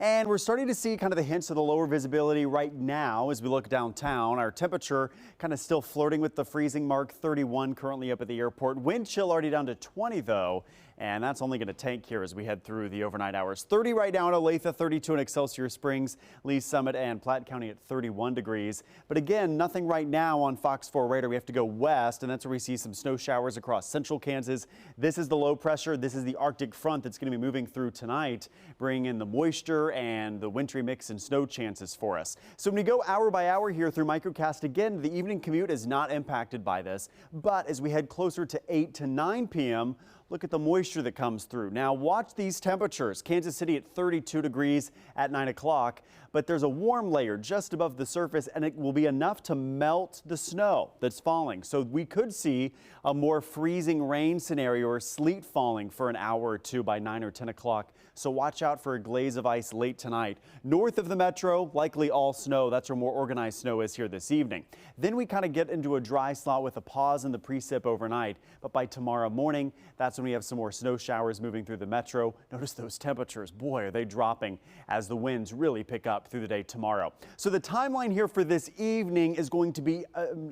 And we're starting to see kind of the hints of the lower visibility right now as we look downtown. Our temperature kind of still flirting with the freezing mark, 31 currently up at the airport. Wind chill already down to 20 though, and that's only going to tank here as we head through the overnight hours. 30 right now in Olathe, 32 in Excelsior Springs, Lee Summit and Platte County at 31 degrees. But again, nothing right now on FOX4 radar. We have to go west, and that's where we see some snow showers across central Kansas. This is the low pressure. This is the Arctic front that's going to be moving through tonight, bringing in the moisture and the wintry mix and snow chances for us. So when we go hour by hour here through microcast, again, the evening commute is not impacted by this. But as we head closer to 8 to 9 p.m., look at the moisture that comes through. Now watch these temperatures. Kansas City at 32 degrees at 9 o'clock, but there's a warm layer just above the surface, and it will be enough to melt the snow that's falling. So we could see a more freezing rain scenario or sleet falling for an hour or two by 9 or 10 o'clock. So watch out for a glaze of ice late tonight. North of the metro, likely all snow. That's where more organized snow is here this evening. Then we kind of get into a dry slot with a pause in the precip overnight. But by tomorrow morning, that's when we have some more snow showers moving through the metro. Notice those temperatures. Boy, are they dropping as the winds really pick up through the day tomorrow. So the timeline here for this evening is going to be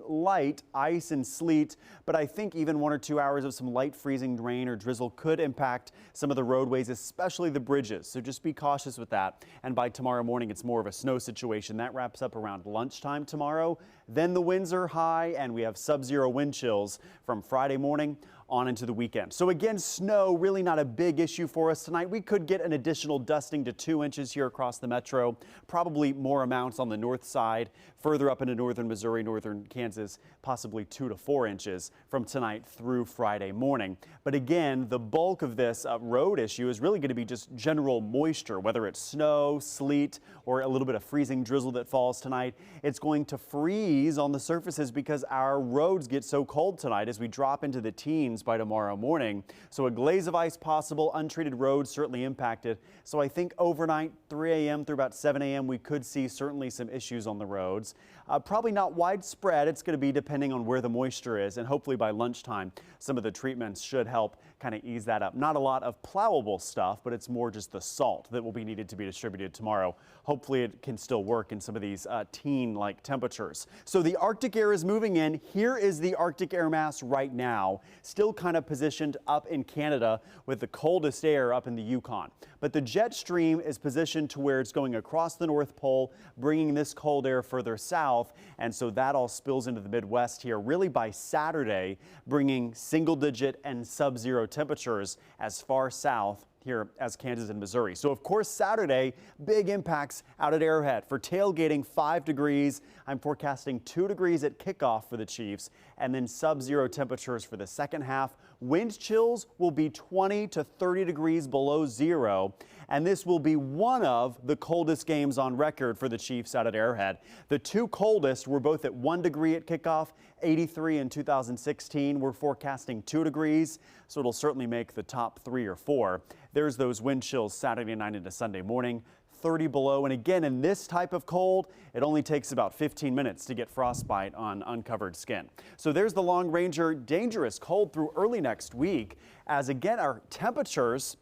light ice and sleet, but I think even 1 or 2 hours of some light freezing rain or drizzle could impact some of the roadways, especially the bridges. So just be cautious with that. And by tomorrow morning, it's more of a snow situation. That wraps up around lunchtime tomorrow. Then the winds are high and we have sub-zero wind chills from Friday morning on into the weekend. So again, snow really not a big issue for us tonight. We could get an additional dusting to 2 inches here across the metro, probably more amounts on the north side, further up into northern Missouri, northern Kansas, possibly 2 to 4 inches from tonight through Friday morning. But again, the bulk of this road issue is really going to be just general moisture, whether it's snow, sleet, or a little bit of freezing drizzle that falls tonight. It's going to freeze on the surfaces because our roads get so cold tonight as we drop into the teens by tomorrow morning. So a glaze of ice possible, untreated roads certainly impacted. So I think overnight, 3 a.m. through about 7 a.m., we could see certainly some issues on the roads. Probably not widespread. It's going to be depending on where the moisture is, and hopefully by lunchtime, some of the treatments should help kind of ease that up. Not a lot of plowable stuff, but it's more just the salt that will be needed to be distributed tomorrow. Hopefully it can still work in some of these teen-like temperatures. So the Arctic air is moving in. Here is the Arctic air mass right now, still kind of positioned up in Canada with the coldest air up in the Yukon. But the jet stream is positioned to where it's going across the North Pole, bringing this cold air further south. And so that all spills into the Midwest here, really by Saturday, bringing single-digit and sub-zero temperatures as far south here as Kansas and Missouri. So of course Saturday, big impacts out at Arrowhead. For tailgating, 5 degrees. I'm forecasting 2 degrees at kickoff for the Chiefs, and then sub-zero temperatures for the second half. Wind chills will be 20 to 30 degrees below zero, and this will be one of the coldest games on record for the Chiefs out at Arrowhead. The two coldest were both at 1 degree at kickoff, 83 in 2016. We're forecasting 2 degrees, so it'll certainly make the top 3 or 4. There's those wind chills Saturday night into Sunday morning. 30 below, and again, in this type of cold, it only takes about 15 minutes to get frostbite on uncovered skin. So there's the Long Ranger, dangerous cold through early next week, as again, our temperatures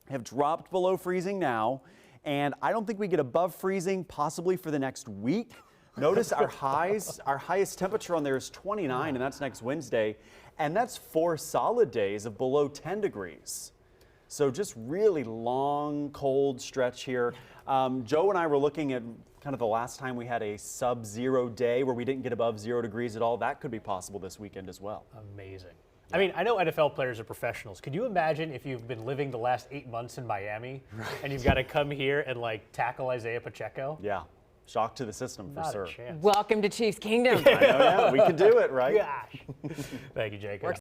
have dropped below freezing now, and I don't think we get above freezing possibly for the next week. Notice our highs, our highest temperature on there is 29, and that's next Wednesday, and that's 4 solid days of below 10 degrees. So just really long, cold stretch here. Joe and I were looking at kind of the last time we had a sub-zero day where we didn't get above 0 degrees at all. That could be possible this weekend as well. Amazing. Yeah. I mean, I know NFL players are professionals. Could you imagine if you've been living the last 8 months in Miami and you've got to come here and like tackle Isaiah Pacheco? Yeah. Shock to the system for sure. Welcome to Chiefs Kingdom. I know, yeah, we can do it, right? Gosh. Thank you, Jacob.